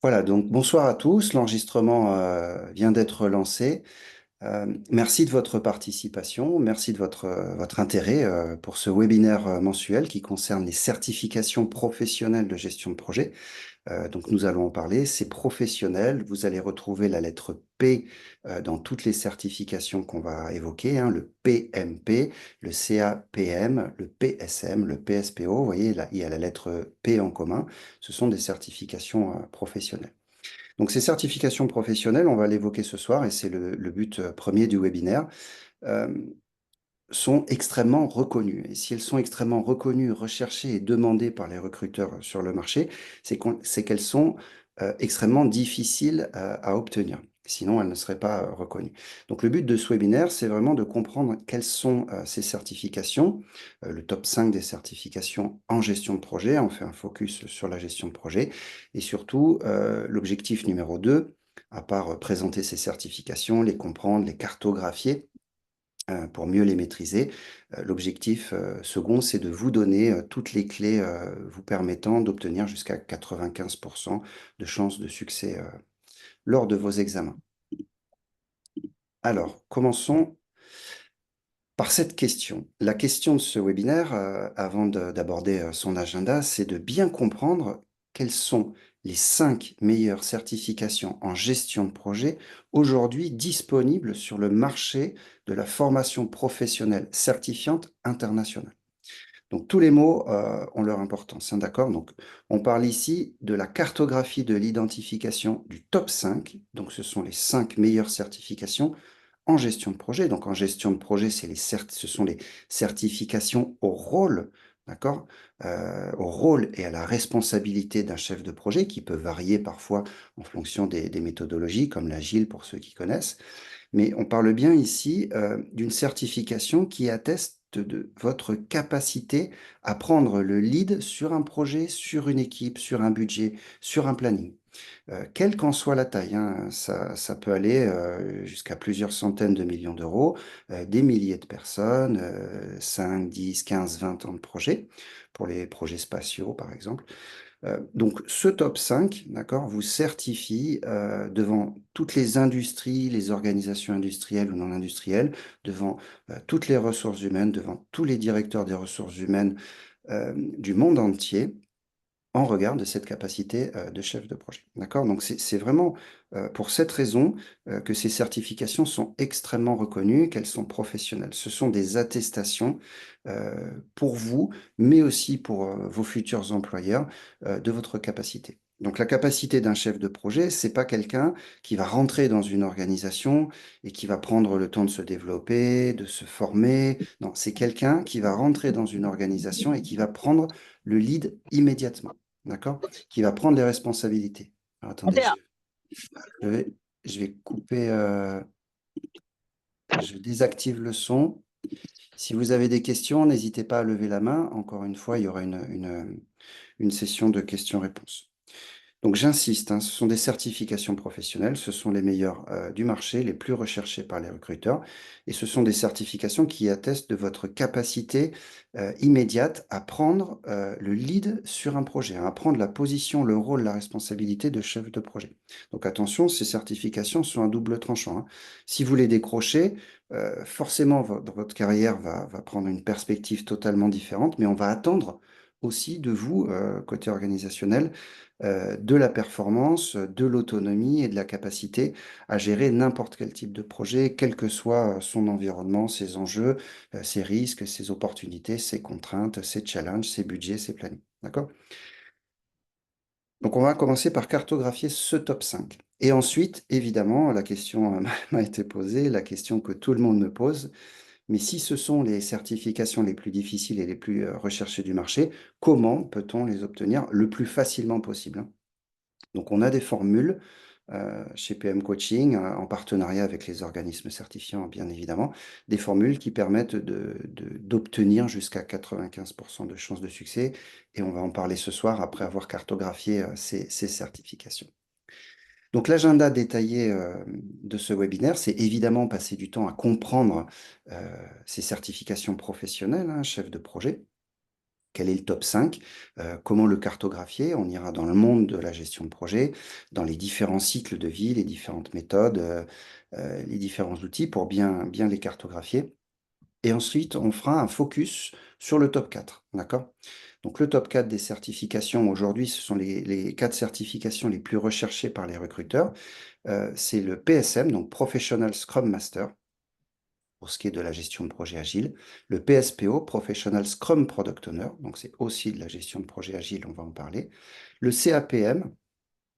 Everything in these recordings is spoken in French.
Voilà, donc bonsoir à tous. L'enregistrement vient d'être lancé. Merci de votre participation, merci de votre intérêt pour ce webinaire mensuel qui concerne les certifications professionnelles de gestion de projet. Donc nous allons en parler, c'est professionnel. Vous allez retrouver la lettre P dans toutes les certifications qu'on va évoquer, hein, le PMP, le CAPM, le PSM, le PSPO. Vous voyez, là, il y a la lettre P en commun. Ce sont des certifications professionnelles. Donc ces certifications professionnelles, on va l'évoquer ce soir et c'est le but premier du webinaire, euh, sont extrêmement reconnues. Et si elles sont extrêmement reconnues, recherchées et demandées par les recruteurs sur le marché, c'est qu'elles sont extrêmement difficiles à obtenir. Sinon, elles ne seraient pas reconnues. Donc, le but de ce webinaire, c'est vraiment de comprendre quelles sont ces certifications, le top 5 des certifications en gestion de projet. On fait un focus sur la gestion de projet. Et surtout, l'objectif numéro 2, à part présenter ces certifications, les comprendre, les cartographier, pour mieux les maîtriser. L'objectif second, c'est de vous donner toutes les clés vous permettant d'obtenir jusqu'à 95% de chances de succès lors de vos examens. Alors, commençons par cette question. La question de ce webinaire, avant d'aborder son agenda, c'est de bien comprendre quelles sont les 5 meilleures certifications en gestion de projet aujourd'hui disponibles sur le marché de la formation professionnelle certifiante internationale. Donc, tous les mots ont leur importance, hein, d'accord? Donc, on parle ici de la cartographie de l'identification du top 5. Donc, ce sont les 5 meilleures certifications en gestion de projet. Donc, en gestion de projet, ce sont les certifications au rôle, d'accord? Au rôle et à la responsabilité d'un chef de projet qui peut varier parfois en fonction des méthodologies, comme l'agile pour ceux qui connaissent. Mais on parle bien ici d'une certification qui atteste de votre capacité à prendre le lead sur un projet, sur une équipe, sur un budget, sur un planning. Quelle qu'en soit la taille, hein, ça peut aller jusqu'à plusieurs centaines de millions d'euros, des milliers de personnes, 5, 10, 15, 20 ans de projets, pour les projets spatiaux par exemple. Donc, ce top 5, d'accord, vous certifie devant toutes les industries, les organisations industrielles ou non industrielles, devant toutes les ressources humaines, devant tous les directeurs des ressources humaines du monde entier, en regard de cette capacité de chef de projet. D'accord? Donc, c'est vraiment pour cette raison que ces certifications sont extrêmement reconnues, qu'elles sont professionnelles. Ce sont des attestations pour vous, mais aussi pour vos futurs employeurs, de votre capacité. Donc, la capacité d'un chef de projet, c'est pas quelqu'un qui va rentrer dans une organisation et qui va prendre le temps de se développer, de se former. Non, c'est quelqu'un qui va rentrer dans une organisation et qui va prendre le lead immédiatement, d'accord? Qui va prendre les responsabilités. Alors, attendez, je vais, je vais couper, je désactive le son. Si vous avez des questions, n'hésitez pas à lever la main. Encore une fois, il y aura une session de questions-réponses. Donc j'insiste, hein, ce sont des certifications professionnelles, ce sont les meilleures du marché, les plus recherchées par les recruteurs, et ce sont des certifications qui attestent de votre capacité immédiate à prendre le lead sur un projet, hein, à prendre la position, le rôle, la responsabilité de chef de projet. Donc attention, ces certifications sont un double tranchant, hein. Si vous les décrochez, forcément votre carrière va prendre une perspective totalement différente, mais on va attendre aussi de vous, côté organisationnel, de la performance, de l'autonomie et de la capacité à gérer n'importe quel type de projet, quel que soit son environnement, ses enjeux, ses risques, ses opportunités, ses contraintes, ses challenges, ses budgets, ses plannings. D'accord? Donc, on va commencer par cartographier ce top 5. Et ensuite, évidemment, la question m'a été posée, la question que tout le monde me pose, mais si ce sont les certifications les plus difficiles et les plus recherchées du marché, comment peut-on les obtenir le plus facilement possible, hein? Donc, on a des formules chez PM Coaching, en partenariat avec les organismes certifiants, bien évidemment, des formules qui permettent d'obtenir jusqu'à 95% de chances de succès. Et on va en parler ce soir après avoir cartographié ces certifications. Donc, l'agenda détaillé de ce webinaire, c'est évidemment passer du temps à comprendre ces certifications professionnelles, hein, chef de projet. Quel est le top 5? Comment le cartographier? On ira dans le monde de la gestion de projet, dans les différents cycles de vie, les différentes méthodes, les différents outils pour bien les cartographier. Et ensuite, on fera un focus sur le top 4, d'accord? Donc, le top 4 des certifications, aujourd'hui, ce sont les 4 certifications les plus recherchées par les recruteurs. C'est le PSM, donc Professional Scrum Master, pour ce qui est de la gestion de projet agile. Le PSPO, Professional Scrum Product Owner, donc c'est aussi de la gestion de projet agile, on va en parler. Le CAPM,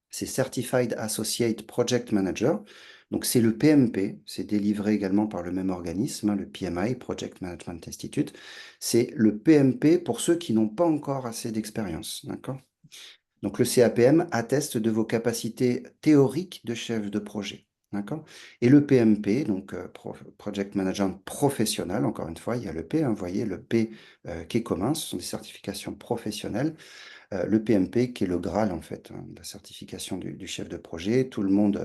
c'est Certified Associate Project Manager. Donc, c'est le PMP, c'est délivré également par le même organisme, hein, le PMI, Project Management Institute. C'est le PMP pour ceux qui n'ont pas encore assez d'expérience, d'accord? Donc, le CAPM atteste de vos capacités théoriques de chef de projet, d'accord? Et le PMP, donc Project Management Professionnel, encore une fois, il y a le P, hein, vous voyez, le P qui est commun, ce sont des certifications professionnelles. Le PMP, qui est le Graal, en fait, hein, de la certification du chef de projet. Tout le monde,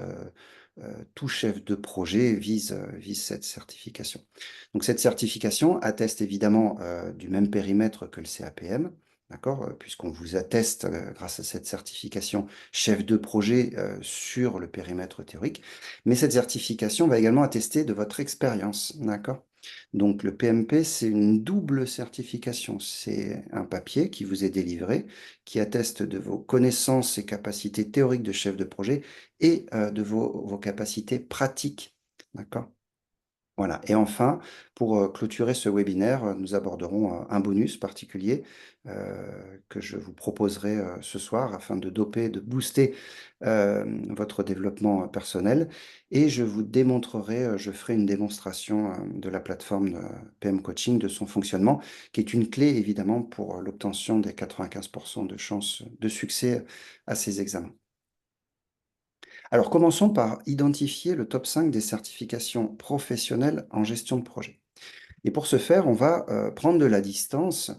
tout chef de projet vise cette certification. Donc, cette certification atteste évidemment du même périmètre que le CAPM, d'accord, puisqu'on vous atteste, grâce à cette certification, chef de projet sur le périmètre théorique. Mais cette certification va également attester de votre expérience, d'accord? Donc, le PMP, c'est une double certification. C'est un papier qui vous est délivré, qui atteste de vos connaissances et capacités théoriques de chef de projet et de vos capacités pratiques. D'accord? Voilà. Et enfin, pour clôturer ce webinaire, nous aborderons un bonus particulier que je vous proposerai ce soir afin de doper, de booster votre développement personnel. Et je vous démontrerai, je ferai une démonstration de la plateforme de PM Coaching, de son fonctionnement, qui est une clé évidemment pour l'obtention des 95% de chances de succès à ces examens. Alors, commençons par identifier le top 5 des certifications professionnelles en gestion de projet. Et pour ce faire, on va prendre de la distance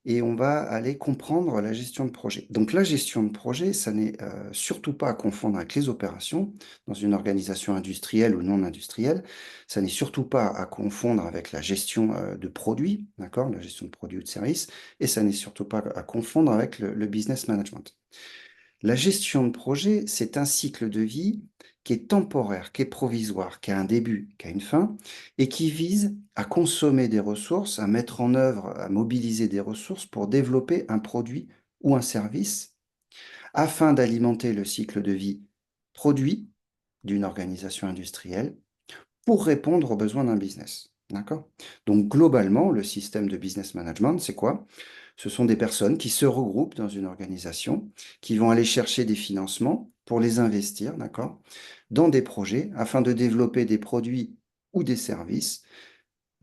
et on va aller comprendre la gestion de projet. Donc, la gestion de projet, ça n'est surtout pas à confondre avec les opérations dans une organisation industrielle ou non industrielle. Ça n'est surtout pas à confondre avec la gestion de produits, d'accord, la gestion de produits ou de services. Et ça n'est surtout pas à confondre avec le business management. La gestion de projet, c'est un cycle de vie qui est temporaire, qui est provisoire, qui a un début, qui a une fin, et qui vise à consommer des ressources, à mettre en œuvre, à mobiliser des ressources pour développer un produit ou un service afin d'alimenter le cycle de vie produit d'une organisation industrielle pour répondre aux besoins d'un business. D'accord? Donc globalement, le système de business management, c'est quoi? Ce sont des personnes qui se regroupent dans une organisation, qui vont aller chercher des financements pour les investir, d'accord, dans des projets afin de développer des produits ou des services,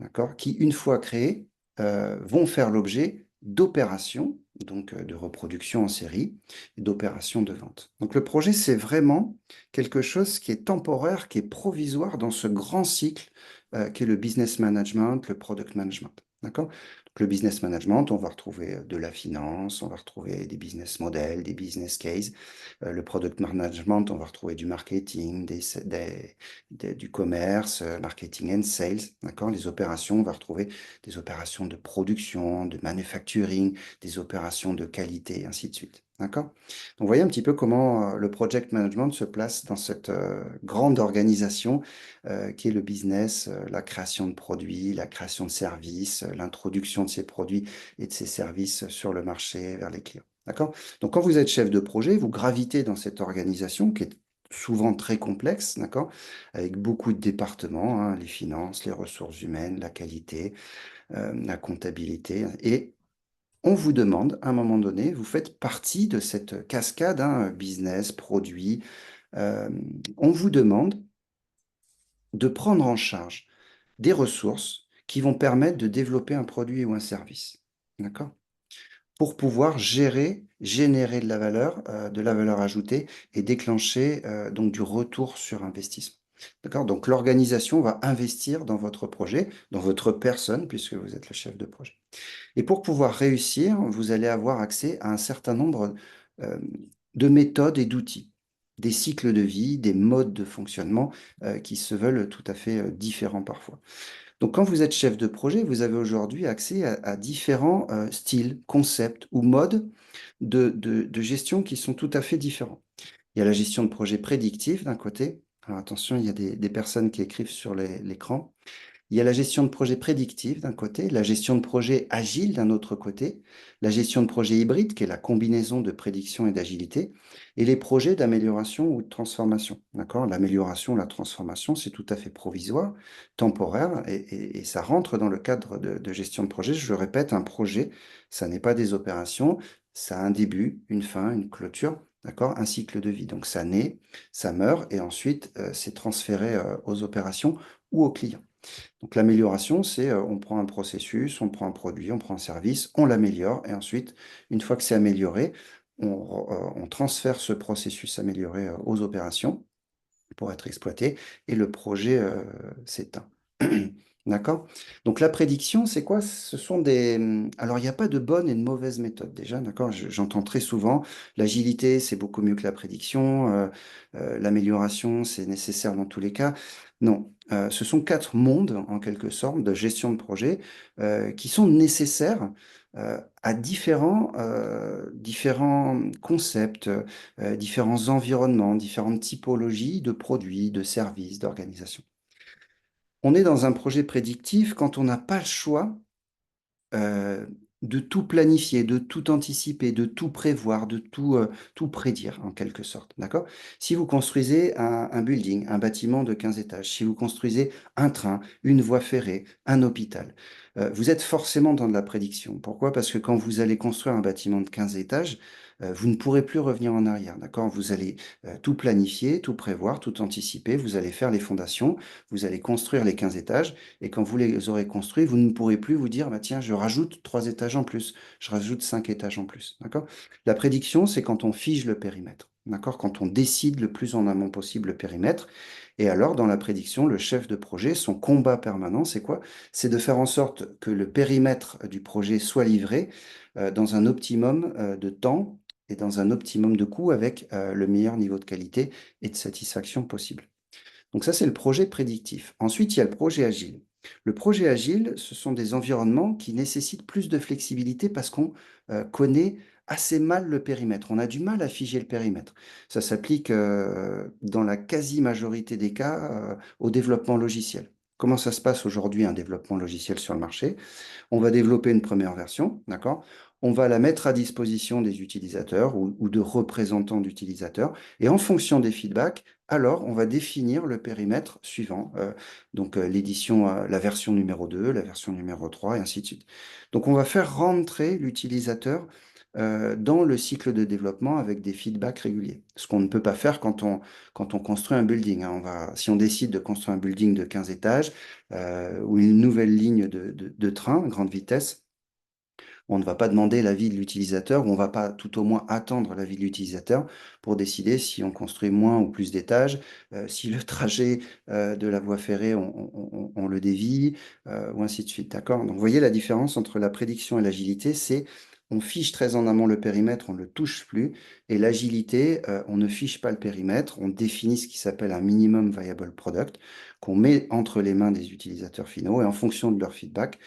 d'accord, qui, une fois créés, vont faire l'objet d'opérations, donc de reproduction en série, et d'opérations de vente. Donc le projet, c'est vraiment quelque chose qui est temporaire, qui est provisoire dans ce grand cycle qui est le business management, le product management. D'accord? Donc, le business management, on va retrouver de la finance, on va retrouver des business models, des business cases. Le product management, on va retrouver du marketing, du commerce, marketing and sales, d'accord? Les opérations, on va retrouver des opérations de production, de manufacturing, des opérations de qualité, et ainsi de suite, d'accord? Donc, vous voyez un petit peu comment le project management se place dans cette grande organisation qui est le business, la création de produits, la création de services, l'introduction de ces produits et de ces services sur le marché vers les clients, d'accord? Donc, quand vous êtes chef de projet, vous gravitez dans cette organisation qui est souvent très complexe, d'accord, avec beaucoup de départements, hein, les finances, les ressources humaines, la qualité, la comptabilité. Et on vous demande, à un moment donné, vous faites partie de cette cascade, hein, business, produit. euh, on vous demande de prendre en charge des ressources qui vont permettre de développer un produit ou un service. D'accord? Pour pouvoir générer de la valeur ajoutée et déclencher donc du retour sur investissement. D'accord? Donc l'organisation va investir dans votre projet, dans votre personne, puisque vous êtes le chef de projet. Et pour pouvoir réussir, vous allez avoir accès à un certain nombre euh, de méthodes et d'outils, des cycles de vie, des modes de fonctionnement qui se veulent tout à fait différents parfois. Donc, quand vous êtes chef de projet, vous avez aujourd'hui accès à différents styles, concepts ou modes de gestion qui sont tout à fait différents. Il y a la gestion de projet prédictif d'un côté. Alors attention, il y a des personnes qui écrivent sur l'écran. Il y a la gestion de projet prédictive d'un côté, la gestion de projet agile d'un autre côté, la gestion de projet hybride qui est la combinaison de prédiction et d'agilité, et les projets d'amélioration ou de transformation. D'accord? L'amélioration, la transformation, c'est tout à fait provisoire, temporaire, et ça rentre dans le cadre de gestion de projet. Je le répète, un projet, ça n'est pas des opérations, ça a un début, une fin, une clôture, d'accord? Un cycle de vie. Donc ça naît, ça meurt, et ensuite c'est transféré aux opérations ou aux clients. Donc l'amélioration, c'est on prend un processus, on prend un produit, on prend un service, on l'améliore et ensuite, une fois que c'est amélioré, on transfère ce processus amélioré aux opérations pour être exploité et le projet s'éteint. D'accord? Donc la prédiction, c'est quoi? Ce sont des... Alors, il n'y a pas de bonne et de mauvaise méthode déjà, d'accord? J'entends très souvent, l'agilité, c'est beaucoup mieux que la prédiction, l'amélioration, c'est nécessaire dans tous les cas. Non, ce sont quatre mondes, en quelque sorte, de gestion de projet qui sont nécessaires à différents concepts, différents environnements, différentes typologies de produits, de services, d'organisations. On est dans un projet prédictif quand on n'a pas le choix euh, de tout planifier, de tout anticiper, de tout prévoir, de tout prédire en quelque sorte. D'accord? Si vous construisez un building, un bâtiment de 15 étages, si vous construisez un train, une voie ferrée, un hôpital, vous êtes forcément dans de la prédiction. Pourquoi? Parce que quand vous allez construire un bâtiment de 15 étages, vous ne pourrez plus revenir en arrière. D'accord? Vous allez tout planifier, tout prévoir, tout anticiper. Vous allez faire les fondations, vous allez construire les 15 étages. Et quand vous les aurez construits, vous ne pourrez plus vous dire, bah, tiens, je rajoute 3 étages en plus, je rajoute 5 étages en plus. D'accord? La prédiction, c'est quand on fige le périmètre. D'accord? Quand on décide le plus en amont possible le périmètre. Et alors, dans la prédiction, le chef de projet, son combat permanent, c'est quoi? C'est de faire en sorte que le périmètre du projet soit livré dans un optimum de temps et dans un optimum de coût avec le meilleur niveau de qualité et de satisfaction possible. Donc ça, c'est le projet prédictif. Ensuite, il y a le projet agile. Le projet agile, ce sont des environnements qui nécessitent plus de flexibilité parce qu'on connaît assez mal le périmètre. On a du mal à figer le périmètre. Ça s'applique dans la quasi-majorité des cas au développement logiciel. Comment ça se passe aujourd'hui un développement logiciel sur le marché? On va développer une première version, d'accord? On va la mettre à disposition des utilisateurs ou de représentants d'utilisateurs. Et en fonction des feedbacks, alors on va définir le périmètre suivant. Donc l'édition, la version numéro 2, la version numéro 3, et ainsi de suite. Donc on va faire rentrer l'utilisateur dans le cycle de développement avec des feedbacks réguliers. Ce qu'on ne peut pas faire quand on construit un building, hein. Si on décide de construire un building de 15 étages, ou une nouvelle ligne de train à grande vitesse, on ne va pas demander l'avis de l'utilisateur, ou on ne va pas tout au moins attendre l'avis de l'utilisateur pour décider si on construit moins ou plus d'étages, si le trajet de la voie ferrée, on le dévie, ou ainsi de suite. D'accord? Donc, vous voyez la différence entre la prédiction et l'agilité, c'est on fiche très en amont le périmètre, on ne le touche plus, et l'agilité, on ne fiche pas le périmètre, on définit ce qui s'appelle un minimum viable product qu'on met entre les mains des utilisateurs finaux, et en fonction de leur feedback,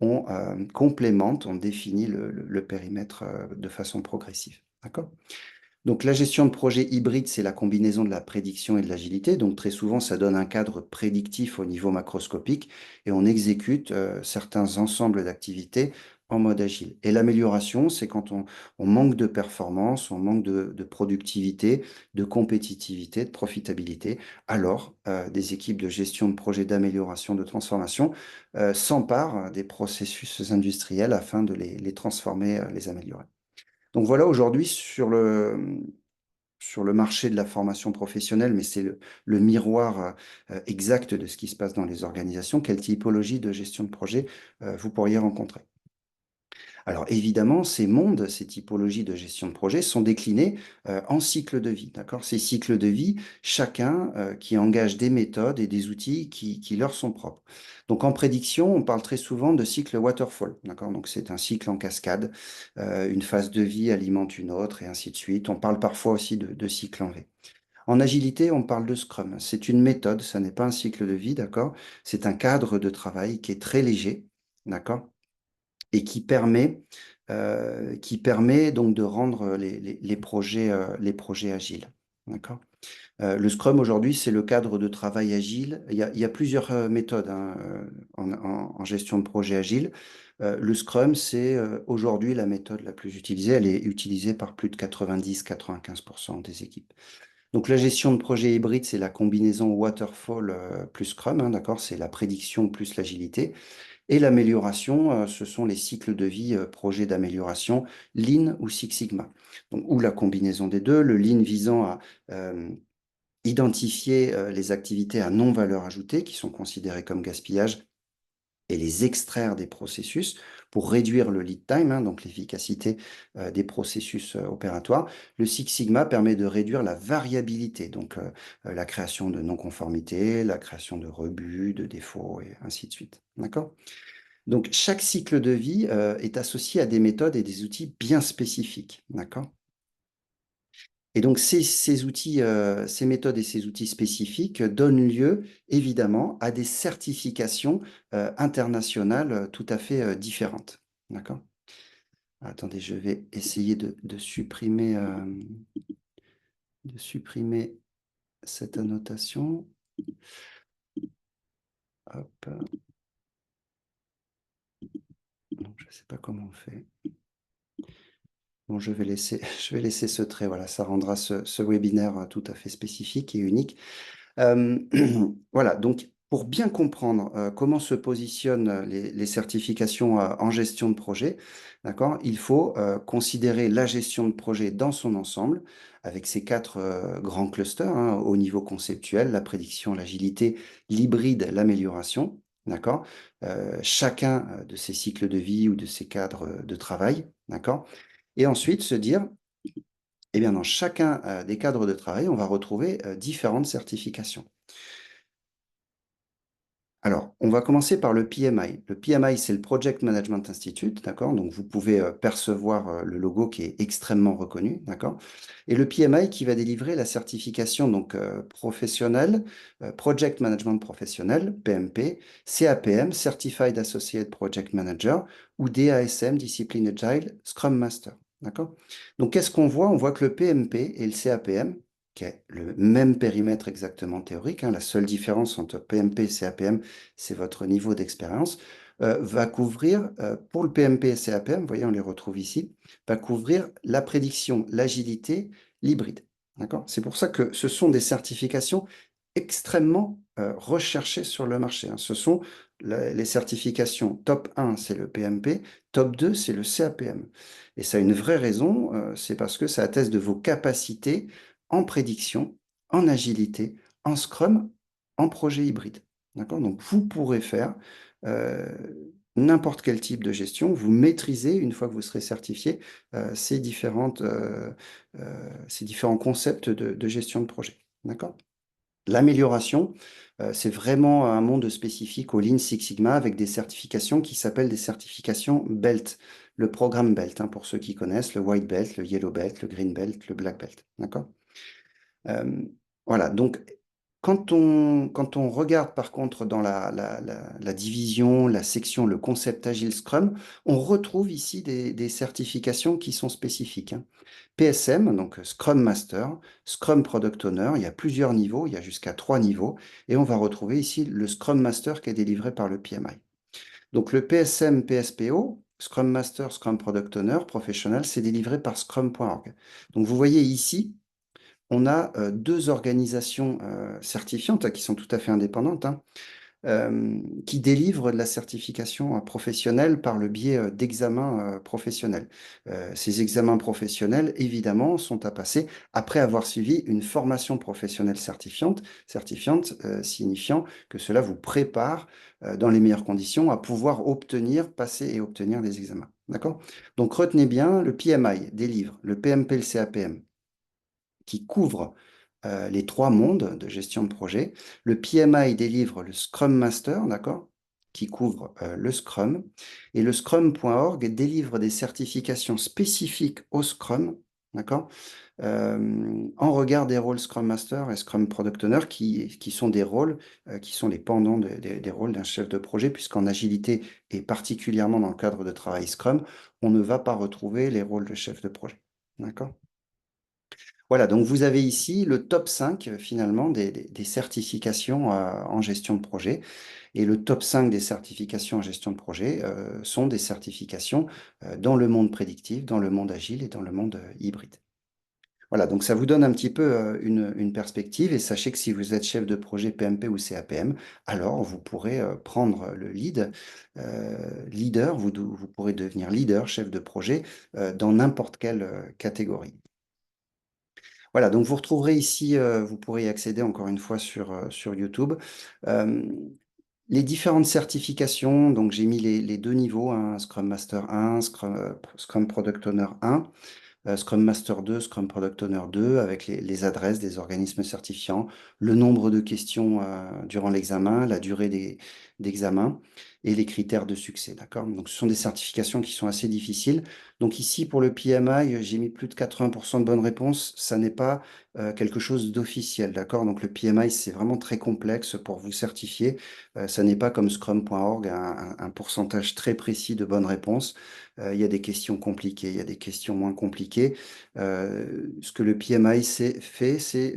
on complémente, on définit le périmètre de façon progressive. D'accord? Donc la gestion de projet hybride, c'est la combinaison de la prédiction et de l'agilité. Donc très souvent, ça donne un cadre prédictif au niveau macroscopique et on exécute certains ensembles d'activités en mode agile. Et l'amélioration, c'est quand on manque de performance, on manque de productivité, de compétitivité, de profitabilité. Alors, des équipes de gestion de projet d'amélioration, de transformation s'emparent des processus industriels afin de les transformer, les améliorer. Donc voilà, aujourd'hui, sur le marché de la formation professionnelle, mais c'est le miroir exact de ce qui se passe dans les organisations, quelle typologie de gestion de projet vous pourriez rencontrer. Alors évidemment, ces mondes, ces typologies de gestion de projet sont déclinés en cycles de vie. D'accord? Ces cycles de vie, chacun qui engage des méthodes et des outils qui leur sont propres. Donc en prédiction, on parle très souvent de cycle waterfall. D'accord? Donc c'est un cycle en cascade. Une phase de vie alimente une autre et ainsi de suite. On parle parfois aussi de cycle en V. En agilité, on parle de Scrum. C'est une méthode, ça n'est pas un cycle de vie, d'accord? C'est un cadre de travail qui est très léger, d'accord? Et qui permet donc de rendre les projets agiles, d'accord? Le Scrum aujourd'hui, c'est le cadre de travail agile. Il y a plusieurs méthodes hein, en gestion de projet agile. Le Scrum, c'est aujourd'hui la méthode la plus utilisée. Elle est utilisée par plus de 90-95% des équipes. Donc la gestion de projet hybride, c'est la combinaison Waterfall plus Scrum, hein, d'accord? C'est la prédiction plus l'agilité. Et l'amélioration, ce sont les cycles de vie, projets d'amélioration, Lean ou Six Sigma. Donc, ou la combinaison des deux, le Lean visant à identifier les activités à non-valeur ajoutée qui sont considérées comme gaspillage et les extraire des processus pour réduire le lead time, hein, donc l'efficacité des processus opératoires. Le Six Sigma permet de réduire la variabilité, donc la création de non-conformités, la création de rebuts, de défauts et ainsi de suite. D'accord? Donc chaque cycle de vie est associé à des méthodes et des outils bien spécifiques. D'accord? Et donc, ces outils, ces méthodes et ces outils spécifiques donnent lieu, évidemment, à des certifications internationales tout à fait différentes. D'accord? Attendez, je vais essayer de supprimer cette annotation. Hop. Non, je ne sais pas comment on fait. Bon, je vais laisser, je vais laisser ce trait. Voilà, ça rendra ce webinaire tout à fait spécifique et unique. Euh, voilà, donc pour bien comprendre comment se positionnent les certifications en gestion de projet, d'accord, il faut considérer la gestion de projet dans son ensemble, avec ces quatre grands clusters, hein, au niveau conceptuel, la prédiction, l'agilité, l'hybride, l'amélioration, d'accord, chacun de ces cycles de vie ou de ces cadres de travail, d'accord, et ensuite se dire, eh bien, dans chacun des cadres de travail, on va retrouver différentes certifications. Alors, on va commencer par le PMI. Le PMI, c'est le Project Management Institute, d'accord? Donc, vous pouvez percevoir le logo qui est extrêmement reconnu, d'accord? Et le PMI qui va délivrer la certification donc professionnelle, Project Management Professionnel, PMP, CAPM, Certified Associate Project Manager, ou DASM, Discipline Agile, Scrum Master, d'accord? Donc, qu'est-ce qu'on voit? On voit que le PMP et le CAPM, qui est le même périmètre exactement théorique, hein, la seule différence entre PMP et CAPM, c'est votre niveau d'expérience, va couvrir, pour le PMP et CAPM, vous voyez, on les retrouve ici, va couvrir la prédiction, l'agilité, l'hybride. D'accord? C'est pour ça que ce sont des certifications extrêmement recherchées sur le marché, hein. Ce sont les certifications top 1, c'est le PMP, top 2, c'est le CAPM. Et ça a une vraie raison, c'est parce que ça atteste de vos capacités en prédiction, en agilité, en Scrum, en projet hybride. D'accord? Donc, vous pourrez faire euh, n'importe quel type de gestion. Vous maîtrisez, une fois que vous serez certifié, ces différents concepts de gestion de projet. D'accord? L'amélioration, c'est vraiment un monde spécifique au Lean Six Sigma avec des certifications qui s'appellent des certifications BELT. Le programme BELT, hein, pour ceux qui connaissent, le White Belt, le Yellow Belt, le Green Belt, le Black Belt. D'accord? Euh, voilà, donc quand on regarde par contre dans la division, la section, le concept Agile Scrum, on retrouve ici des certifications qui sont spécifiques, hein. PSM, donc Scrum Master, Scrum Product Owner, il y a plusieurs niveaux, il y a jusqu'à 3 niveaux, et on va retrouver ici le Scrum Master qui est délivré par le PMI. Donc le PSM, PSPO, Scrum Master, Scrum Product Owner, professionnel, c'est délivré par scrum.org. Donc vous voyez ici, on a deux organisations certifiantes qui sont tout à fait indépendantes, hein, qui délivrent de la certification professionnelle par le biais d'examens professionnels. Ces examens professionnels, évidemment, sont à passer après avoir suivi une formation professionnelle certifiante signifiant que cela vous prépare dans les meilleures conditions à pouvoir obtenir, passer et obtenir des examens. D'accord? Donc retenez bien, le PMI délivre le PMP, le CAPM qui couvre les 3 mondes de gestion de projet. Le PMI délivre le Scrum Master, d'accord, qui couvre le Scrum. Et le Scrum.org délivre des certifications spécifiques au Scrum d'accord? En regard des rôles Scrum Master et Scrum Product Owner qui sont des rôles qui sont les pendants des rôles d'un chef de projet, puisqu'en agilité et particulièrement dans le cadre de travail Scrum, on ne va pas retrouver les rôles de chef de projet. D'accord? Voilà, donc vous avez ici le top 5 finalement des certifications en gestion de projet. Et le top 5 des certifications en gestion de projet sont des certifications dans le monde prédictif, dans le monde agile et dans le monde hybride. Voilà, donc ça vous donne un petit peu une perspective et sachez que si vous êtes chef de projet PMP ou CAPM, alors vous pourrez prendre le leader, vous pourrez devenir leader, chef de projet dans n'importe quelle catégorie. Voilà, donc vous retrouverez ici, vous pourrez y accéder encore une fois sur YouTube. Euh, les différentes certifications, donc j'ai mis les deux niveaux, hein, Scrum Master 1, Scrum Product Owner 1. Scrum Master 2, Scrum Product Owner 2, avec les adresses des organismes certifiants, le nombre de questions durant l'examen, la durée d'examen et les critères de succès. D'accord? Donc, ce sont des certifications qui sont assez difficiles. Donc, ici, pour le PMI, j'ai mis plus de 80% de bonnes réponses. Ça n'est pas quelque chose d'officiel. D'accord? Donc, le PMI, c'est vraiment très complexe pour vous certifier. Ça n'est pas comme Scrum.org, un pourcentage très précis de bonnes réponses. Il y a des questions compliquées, il y a des questions moins compliquées. Ce que le PMI fait, c'est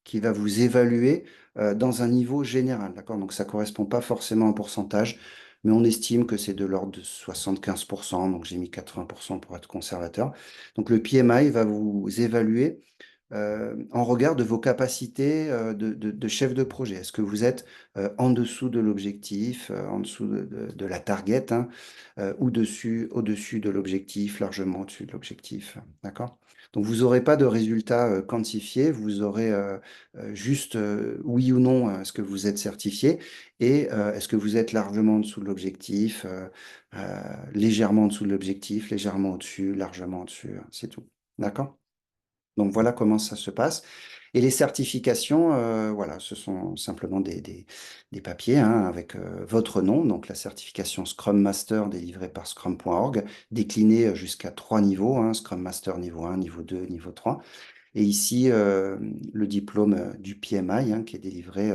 qu'il va vous évaluer dans un niveau général, d'accord? Donc ça ne correspond pas forcément à un pourcentage, mais on estime que c'est de l'ordre de 75%, donc j'ai mis 80% pour être conservateur. Donc le PMI va vous évaluer en regard de vos capacités de chef de projet. Est-ce que vous êtes en dessous de l'objectif, en dessous de la target, hein, au-dessus de l'objectif, largement au-dessus de l'objectif, d'accord? Donc vous n'aurez pas de résultats quantifiés, vous aurez juste oui ou non, est-ce que vous êtes certifié et est-ce que vous êtes largement en dessous de l'objectif, légèrement en dessous de l'objectif, légèrement au-dessus, largement au-dessus, c'est tout. D'accord? Donc voilà comment ça se passe. Et les certifications, voilà, ce sont simplement des papiers hein, avec votre nom, donc la certification Scrum Master délivrée par Scrum.org, déclinée jusqu'à 3 niveaux, hein, Scrum Master niveau 1, niveau 2, niveau 3. Et ici, le diplôme du PMI, hein, qui est délivré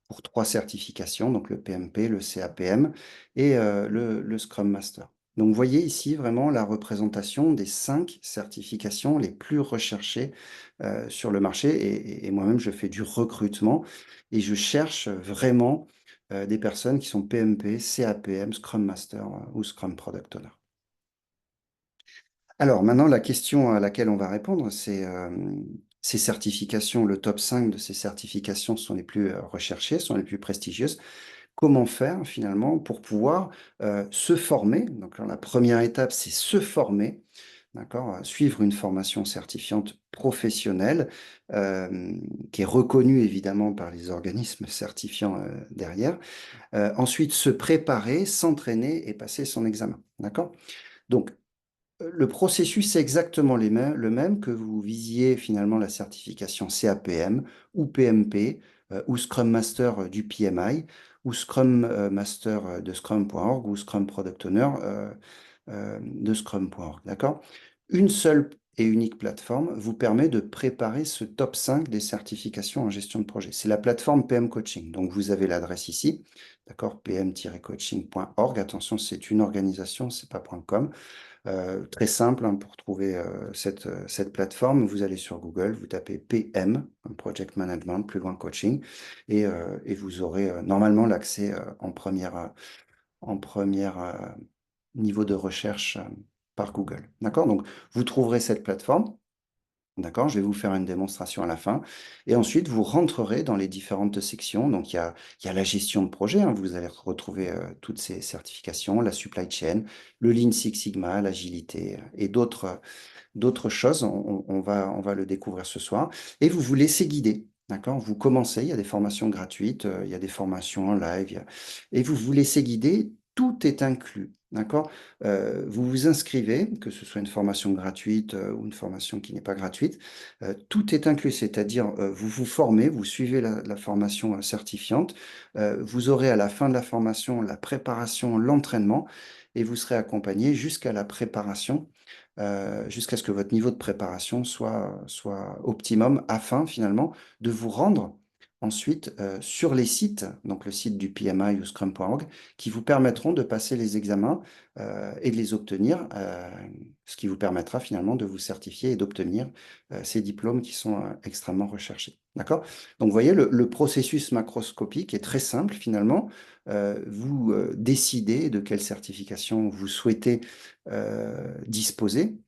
pour 3 certifications, donc le PMP, le CAPM et le Scrum Master. Donc, vous voyez ici vraiment la représentation des 5 certifications les plus recherchées sur le marché. Et moi-même, je fais du recrutement et je cherche vraiment des personnes qui sont PMP, CAPM, Scrum Master ou Scrum Product Owner. Alors maintenant, la question à laquelle on va répondre, c'est ces certifications, le top 5 de ces certifications sont les plus recherchées, sont les plus prestigieuses. Comment faire finalement pour pouvoir se former? Donc alors, la première étape, c'est se former, d'accord? Suivre une formation certifiante professionnelle qui est reconnue évidemment par les organismes certifiants derrière. Ensuite, se préparer, s'entraîner et passer son examen, d'accord? Donc, le processus est exactement le même que vous visiez finalement la certification CAPM ou PMP ou Scrum Master du PMI ou Scrum Master de Scrum.org ou Scrum Product Owner de Scrum.org. D'accord? Une seule et unique plateforme vous permet de préparer ce top 5 des certifications en gestion de projet. C'est la plateforme PM Coaching. Donc vous avez l'adresse ici, d'accord? pm-coaching.org. Attention, c'est une organisation, c'est pas .com. Très simple hein, pour trouver cette plateforme. Vous allez sur Google, vous tapez PM, Project Management, plus loin coaching, et vous aurez normalement l'accès en première niveau de recherche par Google. D'accord? Donc, vous trouverez cette plateforme. D'accord, je vais vous faire une démonstration à la fin. Et ensuite, vous rentrerez dans les différentes sections. Donc, il y a la gestion de projet, hein. Vous allez retrouver toutes ces certifications, la supply chain, le Lean Six Sigma, l'agilité et d'autres choses. On va le découvrir ce soir. Et vous vous laissez guider. D'accord? Vous commencez, il y a des formations gratuites, il y a des formations en live, et vous vous laissez guider, tout est inclus. D'accord? Vous vous inscrivez, que ce soit une formation gratuite ou une formation qui n'est pas gratuite, tout est inclus, c'est-à-dire vous vous formez, vous suivez la formation certifiante, vous aurez à la fin de la formation la préparation, l'entraînement, et vous serez accompagné jusqu'à la préparation jusqu'à ce que votre niveau de préparation soit optimum afin finalement de vous rendre ensuite sur les sites, donc le site du PMI ou scrum.org, qui vous permettront de passer les examens et de les obtenir, ce qui vous permettra finalement de vous certifier et d'obtenir ces diplômes qui sont extrêmement recherchés. D'accord? Donc, vous voyez, le processus macroscopique est très simple finalement. Vous décidez de quelle certification vous souhaitez disposer.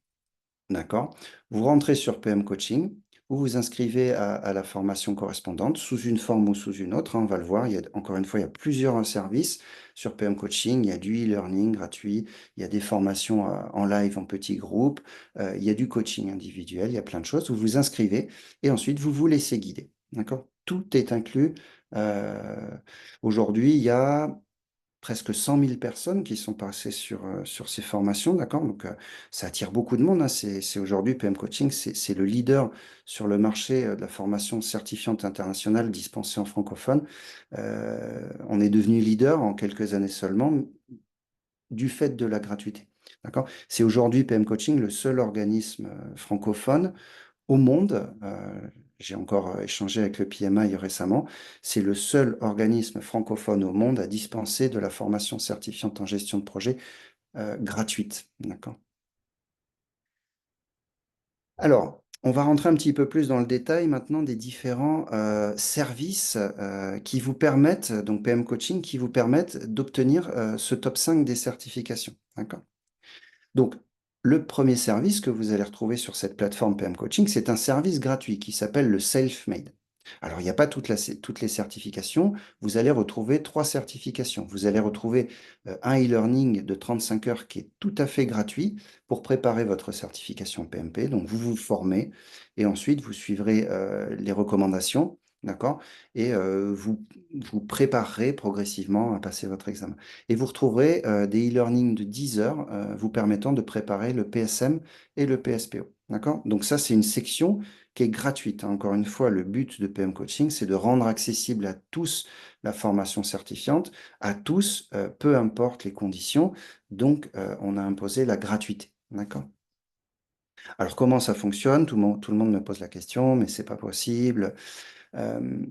D'accord? Vous rentrez sur PM Coaching, vous vous inscrivez à la formation correspondante sous une forme ou sous une autre, hein, on va le voir. Encore une fois, il y a plusieurs services sur PM Coaching. Il y a du e-learning gratuit, il y a des formations en live en petits groupes, il y a du coaching individuel, il y a plein de choses. Vous vous inscrivez et ensuite vous vous laissez guider. D'accord? Tout est inclus. Euh, Aujourd'hui, il y a presque 100 000 personnes qui sont passées sur ces formations, d'accord? Donc, ça attire beaucoup de monde, hein. C'est aujourd'hui, PM Coaching, c'est le leader sur le marché de la formation certifiante internationale dispensée en francophone. On est devenu leader en quelques années seulement du fait de la gratuité, d'accord? C'est aujourd'hui, PM Coaching, le seul organisme francophone au monde. J'ai encore échangé avec le PMI récemment. C'est le seul organisme francophone au monde à dispenser de la formation certifiante en gestion de projet gratuite. D'accord. Alors, on va rentrer un petit peu plus dans le détail maintenant des différents services qui vous permettent, donc PM Coaching, qui vous permettent d'obtenir ce top 5 des certifications. D'accord. Donc, le premier service que vous allez retrouver sur cette plateforme PM Coaching, c'est un service gratuit qui s'appelle le Self-Made. Alors, il n'y a pas toutes les certifications. Vous allez retrouver 3 certifications. Vous allez retrouver un e-learning de 35 heures qui est tout à fait gratuit pour préparer votre certification PMP. Donc, vous vous formez et ensuite, vous suivrez les recommandations. D'accord? Et vous préparerez progressivement à passer votre examen. Et vous retrouverez des e-learning de 10 heures vous permettant de préparer le PSM et le PSPO. D'accord? Donc ça, c'est une section qui est gratuite, hein. Encore une fois, le but de PM Coaching, c'est de rendre accessible à tous la formation certifiante, à tous, peu importe les conditions. Donc, on a imposé la gratuité. D'accord? Alors, comment ça fonctionne? Tout le monde me pose la question, mais c'est pas possible. Euh,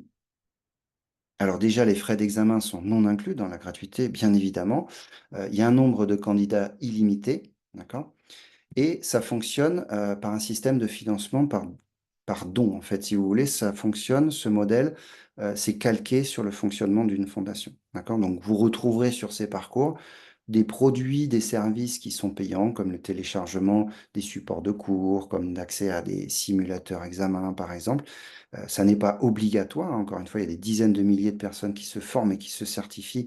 alors déjà, les frais d'examen sont non inclus dans la gratuité, bien évidemment. Il y a un nombre de candidats illimité, d'accord? Et ça fonctionne par un système de financement par don, en fait, si vous voulez. Ça fonctionne, ce modèle, c'est calqué sur le fonctionnement d'une fondation, d'accord? Donc, vous retrouverez sur ces parcours des produits, des services qui sont payants, comme le téléchargement des supports de cours, comme l'accès à des simulateurs examens, par exemple. Ça n'est pas obligatoire, hein. Encore une fois, il y a des dizaines de milliers de personnes qui se forment et qui se certifient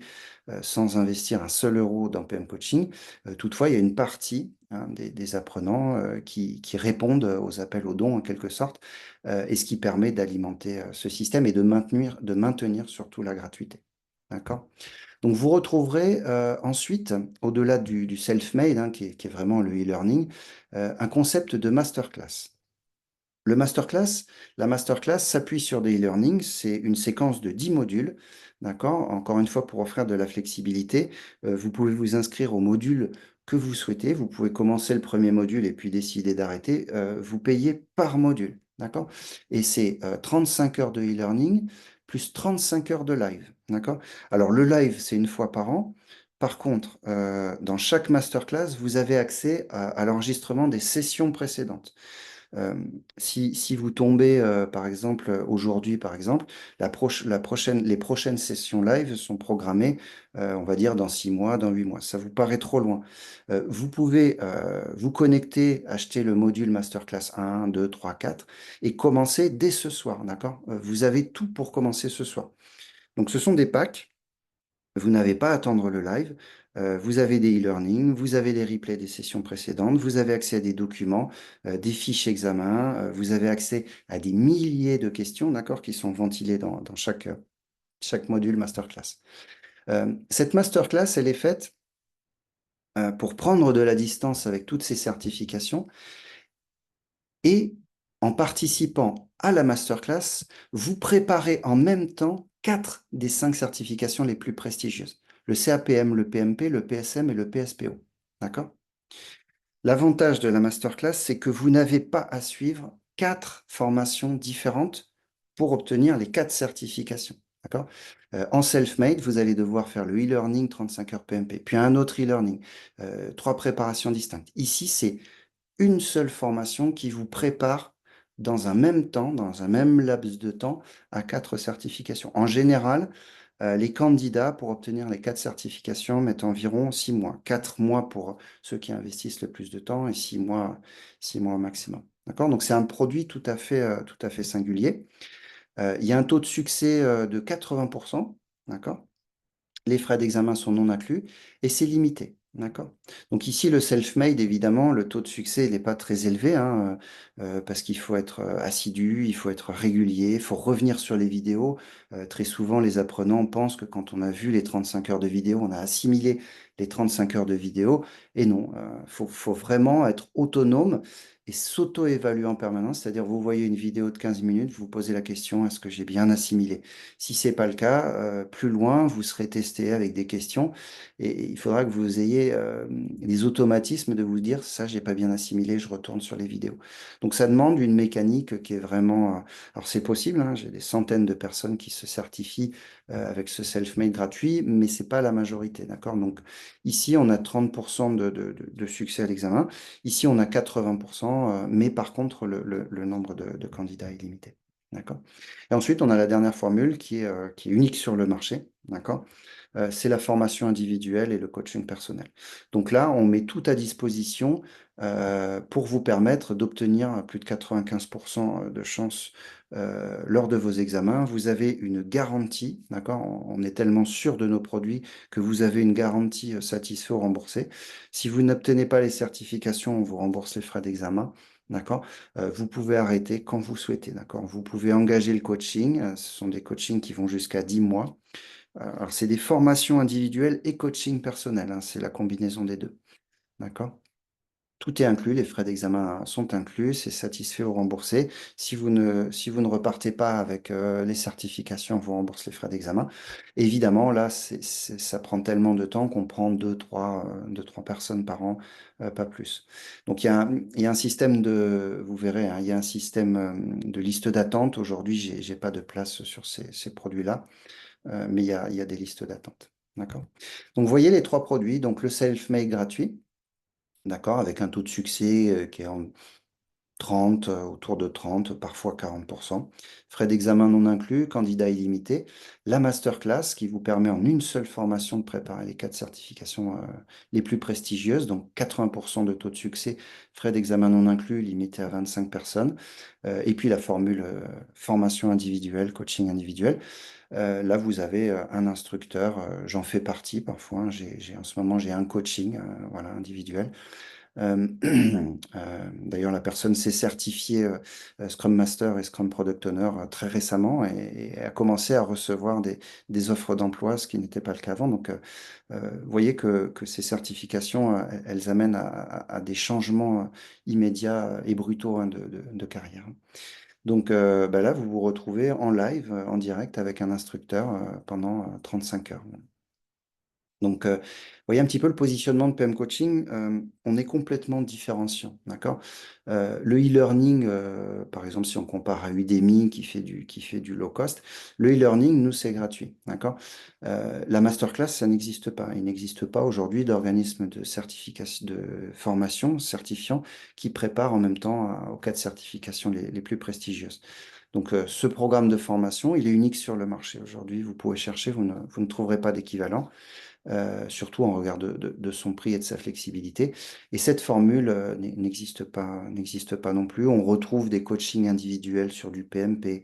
sans investir un seul euro dans PM Coaching. Toutefois, il y a une partie, hein, des apprenants qui répondent aux appels aux dons en quelque sorte, et ce qui permet d'alimenter ce système et de maintenir surtout la gratuité. D'accord? Donc, vous retrouverez ensuite, au-delà du self-made, hein, qui est vraiment le e-learning, un concept de masterclass. Le masterclass, la masterclass s'appuie sur des e-learning. C'est une séquence de 10 modules. D'accord? Encore une fois, pour offrir de la flexibilité, vous pouvez vous inscrire au module que vous souhaitez. Vous pouvez commencer le premier module et puis décider d'arrêter. Vous payez par module. D'accord? Et c'est 35 heures de e-learning plus 35 heures de live. D'accord? Alors, le live, c'est une fois par an. Par contre, dans chaque masterclass, vous avez accès à l'enregistrement des sessions précédentes. Euh, si vous tombez, par exemple, aujourd'hui, par exemple, les prochaines sessions live sont programmées, on va dire, dans 6 mois, dans 8 mois. Ça vous paraît trop loin. Vous pouvez vous connecter, acheter le module Masterclass 1, 2, 3, 4 et commencer dès ce soir, d'accord? Vous avez tout pour commencer ce soir. Donc, ce sont des packs. Vous n'avez pas à attendre le live. Vous avez des e-learning, vous avez les replays des sessions précédentes, vous avez accès à des documents, des fiches examens, vous avez accès à des milliers de questions, d'accord, qui sont ventilées dans chaque module masterclass. Cette masterclass, elle est faite pour prendre de la distance avec toutes ces certifications et en participant à la masterclass, vous préparez en même temps 4 des 5 certifications les plus prestigieuses. Le CAPM, le PMP, le PSM et le PSPO. D'accord? L'avantage de la masterclass, c'est que vous n'avez pas à suivre 4 formations différentes pour obtenir les 4 certifications. D'accord? En self-made, vous allez devoir faire le e-learning 35 heures PMP, puis un autre e-learning, 3 préparations distinctes. Ici, c'est une seule formation qui vous prépare dans un même temps, dans un même laps de temps, à 4 certifications. En général, les candidats, pour obtenir les 4 certifications, mettent environ 6 mois. 4 mois pour ceux qui investissent le plus de temps et 6 mois au maximum. D'accord? Donc, c'est un produit tout à fait singulier. Il y a un taux de succès de 80%. D'accord? Les frais d'examen sont non inclus et c'est limité. D'accord? Donc ici, le self-made, évidemment, le taux de succès n'est pas très élevé, hein, parce qu'il faut être assidu, il faut être régulier, il faut revenir sur les vidéos. Très souvent, les apprenants pensent que quand on a vu les 35 heures de vidéo, on a assimilé les 35 heures de vidéo. Et non, faut vraiment être autonome et s'auto-évaluer en permanence. C'est-à-dire, vous voyez une vidéo de 15 minutes, vous vous posez la question, est-ce que j'ai bien assimilé? Si ce n'est pas le cas, plus loin, vous serez testé avec des questions et il faudra que vous ayez les automatismes de vous dire, ça, j'ai pas bien assimilé, je retourne sur les vidéos. Donc ça demande une mécanique qui est vraiment... alors c'est possible, hein, j'ai des centaines de personnes qui se certifient avec ce self-made gratuit, mais c'est pas la majorité, d'accord? Donc ici, on a 30% de succès à l'examen. Ici, on a 80%, mais par contre, le nombre de candidats est limité. D'accord? Et ensuite, on a la dernière formule qui est unique sur le marché, d'accord? C'est la formation individuelle et le coaching personnel. Donc là, on met tout à disposition pour vous permettre d'obtenir plus de 95% de chances lors de vos examens. Vous avez une garantie, d'accord? On est tellement sûr de nos produits que vous avez une garantie satisfait ou remboursée. Si vous n'obtenez pas les certifications, on vous rembourse les frais d'examen. D'accord? Vous pouvez arrêter quand vous souhaitez. D'accord? Vous pouvez engager le coaching. Ce sont des coachings qui vont jusqu'à 10 mois. Alors, c'est des formations individuelles et coaching personnel, hein, c'est la combinaison des deux. D'accord? Tout est inclus, les frais d'examen sont inclus, c'est satisfait ou remboursé. Si vous ne repartez pas avec les certifications, on vous rembourse les frais d'examen. Évidemment, là, ça prend tellement de temps qu'on prend deux, trois personnes par an, pas plus. Donc, il y a un système vous verrez, hein, il y a un système de liste d'attente. Aujourd'hui, j'ai pas de place sur ces produits-là. Mais il y a des listes d'attente. D'accord? Donc, vous voyez les 3 produits. Donc, le self-made gratuit, d'accord, avec un taux de succès qui est en 30, autour de 30, parfois 40%. Frais d'examen non inclus, candidat illimité. La masterclass qui vous permet en une seule formation de préparer les 4 certifications les plus prestigieuses. Donc, 80% de taux de succès, frais d'examen non inclus, limité à 25 personnes. Et puis, la formule formation individuelle, coaching individuel. Là, vous avez un instructeur, j'en fais partie parfois, hein, en ce moment, j'ai un coaching voilà, individuel. Euh, d'ailleurs, la personne s'est certifiée Scrum Master et Scrum Product Owner très récemment et a commencé à recevoir des offres d'emploi, ce qui n'était pas le cas avant. Donc, vous voyez que ces certifications, elles amènent à des changements immédiats et brutaux hein, de carrière. Donc bah là, vous vous retrouvez en live, en direct avec un instructeur pendant 35 heures. Donc, vous voyez un petit peu le positionnement de PM Coaching, on est complètement différenciant, d'accord? Le e-learning, par exemple, si on compare à Udemy qui fait du low cost, le e-learning, nous, c'est gratuit, d'accord? La masterclass, ça n'existe pas. Il n'existe pas aujourd'hui d'organisme de certification, de formation certifiant qui prépare en même temps aux 4 certifications les plus prestigieuses. Donc, ce programme de formation, il est unique sur le marché aujourd'hui. Vous pouvez chercher, vous ne trouverez pas d'équivalent surtout en regard de son prix et de sa flexibilité. Et cette formule n'existe pas non plus. On retrouve des coachings individuels sur du PMP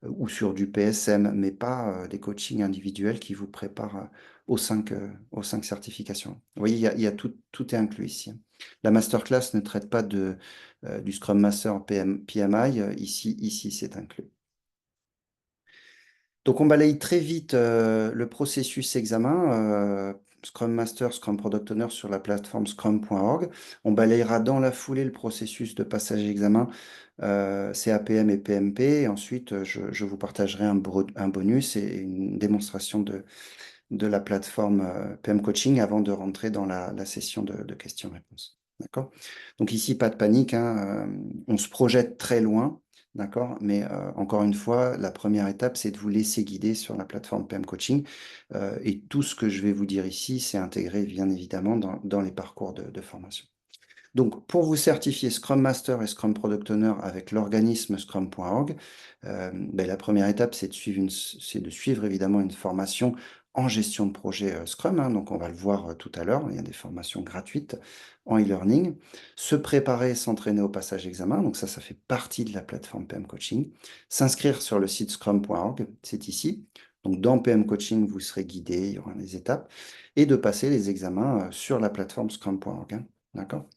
ou sur du PSM, mais pas des coachings individuels qui vous préparent aux cinq certifications. Vous voyez, il y a tout est inclus ici. La masterclass ne traite pas du Scrum Master PMI. Ici, c'est inclus. Donc, on balaye très vite le processus examen, Scrum Master, Scrum Product Owner sur la plateforme scrum.org. On balayera dans la foulée le processus de passage examen CAPM et PMP. Et ensuite, je vous partagerai un bonus et une démonstration de la plateforme PM Coaching avant de rentrer dans la session de questions-réponses. D'accord? Donc ici, pas de panique, hein, on se projette très loin, d'accord? Mais encore une fois, la première étape, c'est de vous laisser guider sur la plateforme PM Coaching. Et tout ce que je vais vous dire ici, c'est intégré bien évidemment dans les parcours de formation. Donc, pour vous certifier Scrum Master et Scrum Product Owner avec l'organisme scrum.org, ben, la première étape, c'est de suivre évidemment une formation en gestion de projet Scrum, hein. Donc, on va le voir tout à l'heure. Il y a des formations gratuites en e-learning. Se préparer, s'entraîner au passage examen. Donc, ça fait partie de la plateforme PM Coaching. S'inscrire sur le site scrum.org, c'est ici. Donc, dans PM Coaching, vous serez guidé, il y aura des étapes. Et de passer les examens sur la plateforme scrum.org, hein. D'accord?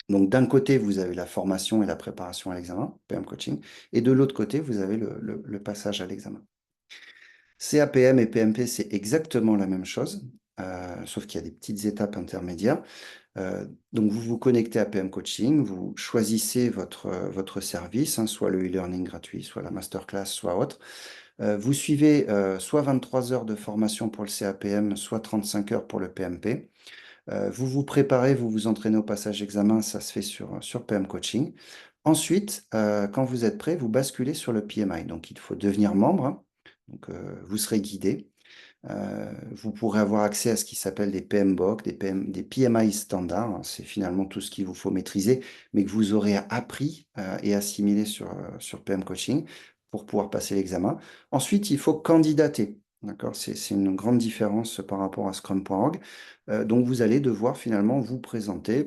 Donc, d'un côté, vous avez la formation et la préparation à l'examen, PM Coaching, et de l'autre côté, vous avez le passage à l'examen. CAPM et PMP, c'est exactement la même chose, sauf qu'il y a des petites étapes intermédiaires. Donc, vous vous connectez à PM Coaching, vous choisissez votre service, hein, soit le e-learning gratuit, soit la masterclass, soit autre. Vous suivez soit 23 heures de formation pour le CAPM, soit 35 heures pour le PMP. Vous vous préparez, vous vous entraînez au passage examen, ça se fait sur PM Coaching. Ensuite, quand vous êtes prêt, vous basculez sur le PMI. Donc, il faut devenir membre, hein. Donc, vous serez guidé. Vous pourrez avoir accès à ce qui s'appelle des PMBOK, des PMI standards, hein. C'est finalement tout ce qu'il vous faut maîtriser, mais que vous aurez appris et assimilé sur PM Coaching pour pouvoir passer l'examen. Ensuite, il faut candidater. D'accord? C'est une grande différence par rapport à Scrum.org. Donc, vous allez devoir finalement vous présenter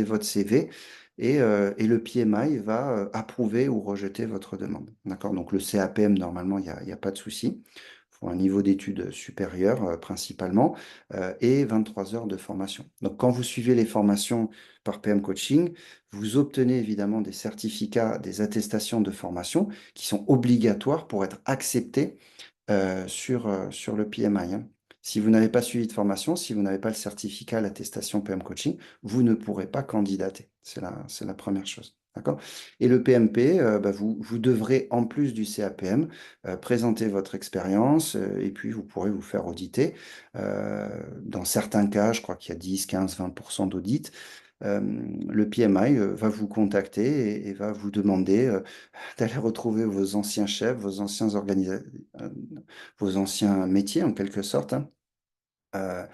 votre CV et le PMI va approuver ou rejeter votre demande. D'accord? Donc, le CAPM, normalement, il y a pas de souci. Faut un niveau d'études supérieur principalement et 23 heures de formation. Donc, quand vous suivez les formations par PM Coaching, vous obtenez évidemment des certificats, des attestations de formation qui sont obligatoires pour être acceptés sur le PMI, hein. Si vous n'avez pas suivi de formation, si vous n'avez pas le certificat, l'attestation PM Coaching, vous ne pourrez pas candidater. C'est la première chose. D'accord? Et le PMP, bah, vous devrez, en plus du CAPM, présenter votre expérience et puis vous pourrez vous faire auditer. Dans certains cas, je crois qu'il y a 10, 15, 20% d'audit. Euh, le PMI va vous contacter et va vous demander d'aller retrouver vos anciens chefs, vos anciens métiers en quelque sorte, hein, euh,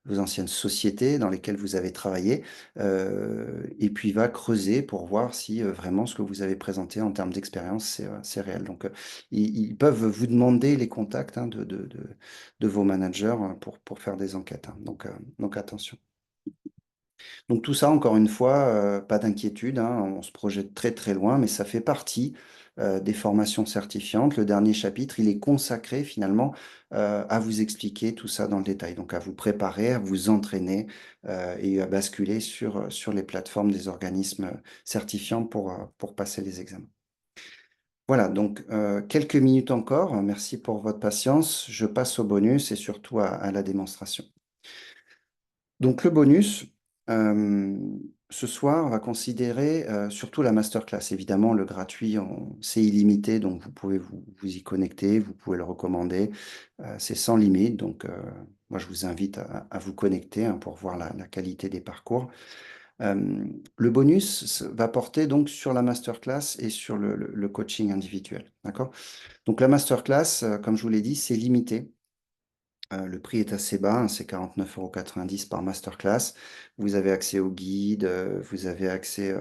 vos anciennes sociétés dans lesquelles vous avez travaillé, et puis va creuser pour voir si vraiment ce que vous avez présenté en termes d'expérience, c'est réel. Donc, ils peuvent vous demander les contacts, hein, de vos managers hein, pour faire des enquêtes, hein. Donc attention. Donc tout ça, encore une fois, pas d'inquiétude, hein, on se projette très très loin, mais ça fait partie des formations certifiantes. Le dernier chapitre, il est consacré finalement à vous expliquer tout ça dans le détail, donc à vous préparer, à vous entraîner et à basculer sur les plateformes des organismes certifiants pour passer les examens. Voilà, donc quelques minutes encore. Merci pour votre patience. Je passe au bonus et surtout à la démonstration. Donc le bonus, euh, ce soir, on va considérer surtout la masterclass. Évidemment, le gratuit, c'est illimité, donc vous pouvez vous y connecter, vous pouvez le recommander. C'est sans limite, donc moi je vous invite à vous connecter hein, pour voir la qualité des parcours. Le bonus va porter donc sur la masterclass et sur le coaching individuel. D'accord? Donc la masterclass, comme je vous l'ai dit, c'est limité. Le prix est assez bas, hein, c'est 49,90 € par masterclass. Vous avez accès au guide, vous avez accès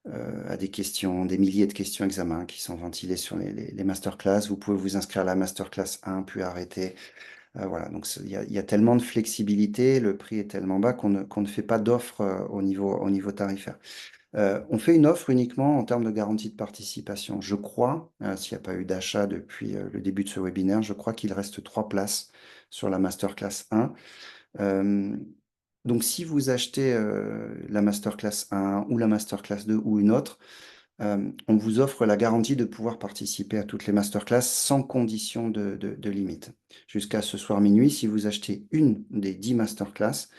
à des questions, des milliers de questions examens qui sont ventilées sur les masterclass. Vous pouvez vous inscrire à la masterclass 1, puis arrêter. Voilà, donc il y a tellement de flexibilité, le prix est tellement bas qu'on ne fait pas d'offre au niveau tarifaire. On fait une offre uniquement en termes de garantie de participation. Je crois, s'il n'y a pas eu d'achat depuis le début de ce webinaire, je crois qu'il reste 3 places sur la Masterclass 1. Euh, donc, si vous achetez la Masterclass 1 ou la Masterclass 2 ou une autre, on vous offre la garantie de pouvoir participer à toutes les Masterclass sans condition de limite. Jusqu'à ce soir minuit, si vous achetez une des 10 Masterclass,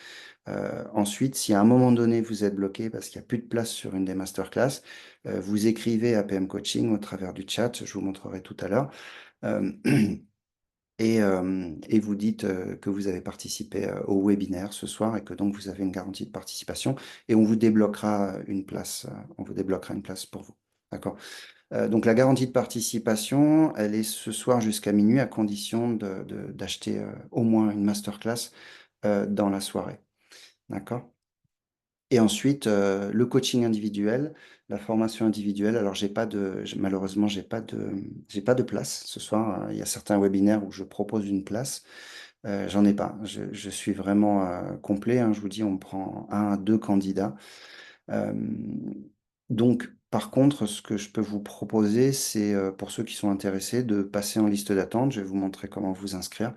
ensuite, si à un moment donné vous êtes bloqué parce qu'il n'y a plus de place sur une des masterclass, vous écrivez à PM Coaching au travers du chat, je vous montrerai tout à l'heure. Euh, et vous dites que vous avez participé au webinaire ce soir et que donc vous avez une garantie de participation et on vous débloquera une place, on vous débloquera une place pour vous. D'accord? Donc la garantie de participation, elle est ce soir jusqu'à minuit à condition d'acheter au moins une masterclass dans la soirée. D'accord? Et ensuite, le coaching individuel, la formation individuelle. Alors, malheureusement, j'ai pas de place ce soir. Il y a certains webinaires où je propose une place. J'en ai pas. Je suis vraiment complet, hein. Je vous dis, on me prend un à deux candidats. Euh, donc, par contre, ce que je peux vous proposer, c'est pour ceux qui sont intéressés de passer en liste d'attente. Je vais vous montrer comment vous inscrire.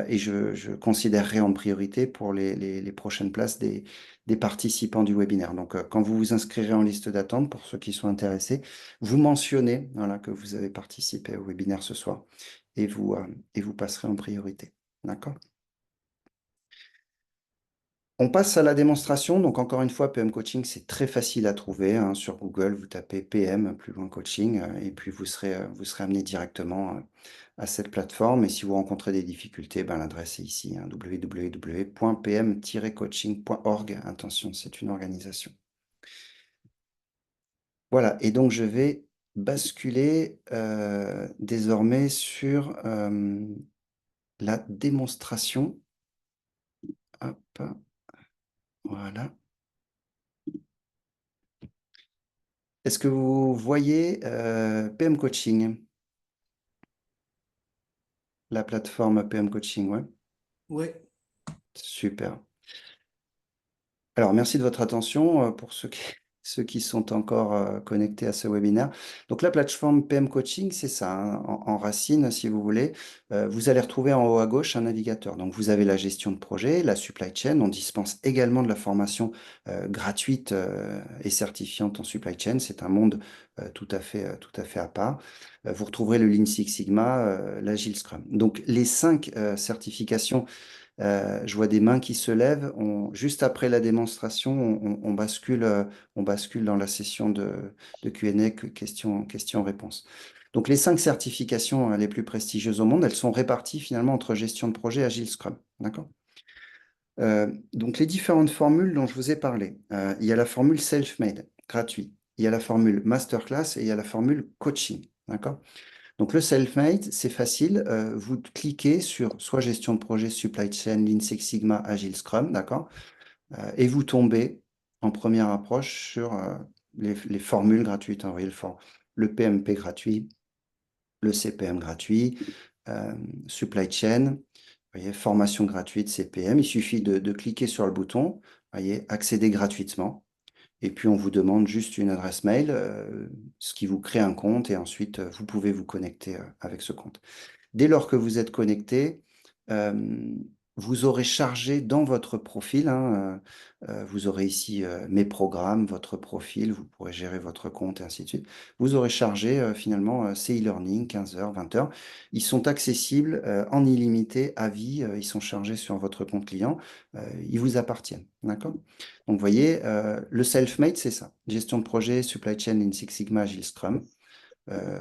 Et je considérerai en priorité pour les prochaines places des participants du webinaire. Donc, quand vous vous inscrirez en liste d'attente, pour ceux qui sont intéressés, vous mentionnez voilà, que vous avez participé au webinaire ce soir et vous passerez en priorité. D'accord? On passe à la démonstration. Donc, encore une fois, PM Coaching, c'est très facile à trouver, hein. Sur Google, vous tapez PM, plus loin coaching, et puis vous serez amené directement à cette plateforme. Et si vous rencontrez des difficultés, ben, l'adresse est ici, hein, www.pm-coaching.org. Attention, c'est une organisation. Voilà, et donc je vais basculer désormais sur la démonstration. Hop, voilà. Est-ce que vous voyez PM Coaching, la plateforme PM Coaching, ouais? Ouais, Super. Alors, merci de votre attention pour ceux qui, ceux qui sont encore connectés à ce webinaire. Donc, la plateforme PM Coaching, c'est ça, hein, en racine, si vous voulez. Vous allez retrouver en haut à gauche un navigateur. Donc, vous avez la gestion de projet, la supply chain. On dispense également de la formation gratuite et certifiante en supply chain. C'est un monde tout à fait à part. Vous retrouverez le Lean Six Sigma, l'Agile Scrum. Donc, les 5 certifications. Je vois des mains qui se lèvent. Juste après la démonstration, on bascule dans la session de Q&A, questions-réponses. Donc, les 5 certifications les plus prestigieuses au monde, elles sont réparties finalement entre gestion de projet et Agile Scrum. D'accord? Donc, les différentes formules dont je vous ai parlé, il y a la formule self-made, gratuit. Il y a la formule masterclass et il y a la formule coaching. D'accord? Donc le self-made, c'est facile. Vous cliquez sur soit gestion de projet, supply chain, Lean Six Sigma, Agile Scrum, d'accord? Et vous tombez en première approche sur les formules gratuites, hein. Vous voyez le PMP gratuit, le CPM gratuit, euh, supply chain, vous voyez, formation gratuite, CPM. Il suffit de cliquer sur le bouton, vous voyez, accéder gratuitement. Et puis, on vous demande juste une adresse mail, ce qui vous crée un compte, et ensuite, vous pouvez vous connecter avec ce compte. Dès lors que vous êtes connecté, euh, vous aurez chargé dans votre profil, hein, vous aurez ici mes programmes, votre profil, vous pourrez gérer votre compte et ainsi de suite. Vous aurez chargé finalement ces e-learning, 15 heures, 20 heures. Ils sont accessibles en illimité à vie, ils sont chargés sur votre compte client, ils vous appartiennent. D'accord? Donc, vous voyez, le self-made, c'est ça. Gestion de projet, supply chain, Lean Six Sigma, Agile Scrum.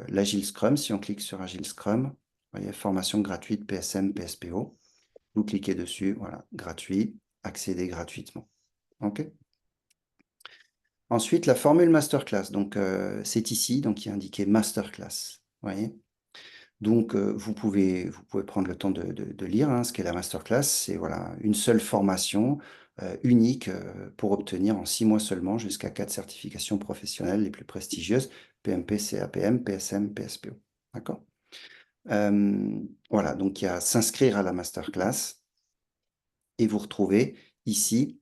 L'Agile Scrum, si on clique sur Agile Scrum, vous voyez, formation gratuite PSM, PSPO. Vous cliquez dessus, voilà, gratuit, accéder gratuitement. OK? Ensuite, la formule masterclass. Donc, c'est ici, donc il est indiqué masterclass. Vous voyez? Donc, vous pouvez prendre le temps de lire hein, ce qu'est la masterclass. C'est voilà, une seule formation unique pour obtenir en 6 mois seulement jusqu'à 4 certifications professionnelles les plus prestigieuses, PMP, CAPM, PSM, PSPO. D'accord? Voilà, donc il y a s'inscrire à la masterclass et vous retrouvez ici,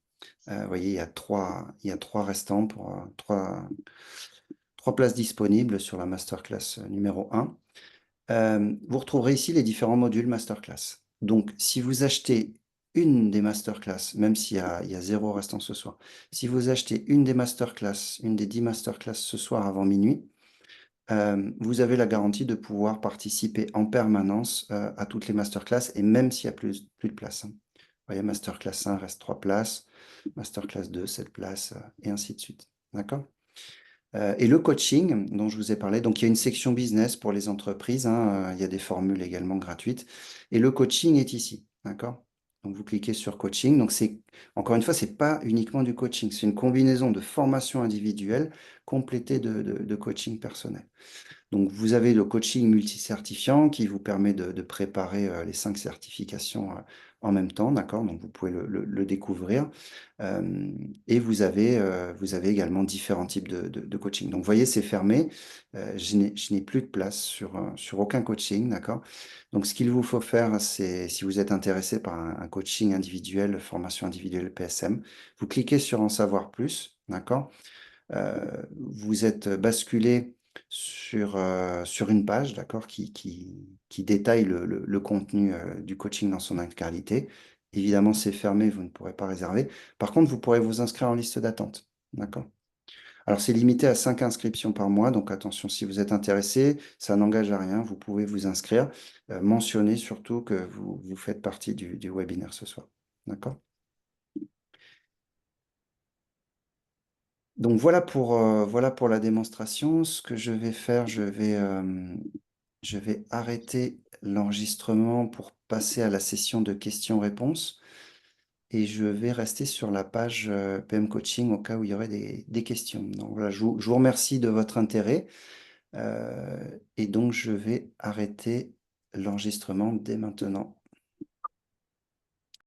vous voyez, il y a trois restants pour trois places disponibles sur la masterclass numéro 1. Vous retrouverez ici les différents modules masterclass. Donc, si vous achetez une des masterclass, même il y a 0 restant ce soir, si vous achetez une des masterclass, une des 10 masterclass ce soir avant minuit, vous avez la garantie de pouvoir participer en permanence à toutes les masterclass et même s'il n'y a plus de place, hein. Vous voyez, masterclass 1 reste 3 places, masterclass 2, 7 places, et ainsi de suite. D'accord? Et le coaching dont je vous ai parlé, donc il y a une section business pour les entreprises, hein, il y a des formules également gratuites. Et le coaching est ici, d'accord? Donc vous cliquez sur coaching. Donc c'est, encore une fois, c'est pas uniquement du coaching, c'est une combinaison de formation individuelle complétée de coaching personnel. Donc, vous avez le coaching multicertifiant qui vous permet de préparer les 5 certifications en même temps, d'accord? Donc, vous pouvez le découvrir. Euh, et vous avez également différents types de coaching. Donc, vous voyez, c'est fermé. Je n'ai plus de place sur aucun coaching, d'accord? Donc, ce qu'il vous faut faire, c'est, si vous êtes intéressé par un coaching individuel, formation individuelle PSM, vous cliquez sur En savoir plus, d'accord? Vous êtes basculé sur une page, d'accord, qui détaille le contenu du coaching dans son intégralité. Évidemment, c'est fermé, vous ne pourrez pas réserver. Par contre, vous pourrez vous inscrire en liste d'attente, d'accord? Alors, c'est limité à 5 inscriptions par mois, donc attention, si vous êtes intéressé, ça n'engage à rien, vous pouvez vous inscrire. Mentionnez surtout que vous faites partie du webinaire ce soir, d'accord? Donc voilà pour la démonstration. Ce que je vais faire, je vais arrêter l'enregistrement pour passer à la session de questions-réponses et je vais rester sur la page PM Coaching au cas où il y aurait des questions. Donc voilà, je vous remercie de votre intérêt et donc je vais arrêter l'enregistrement dès maintenant.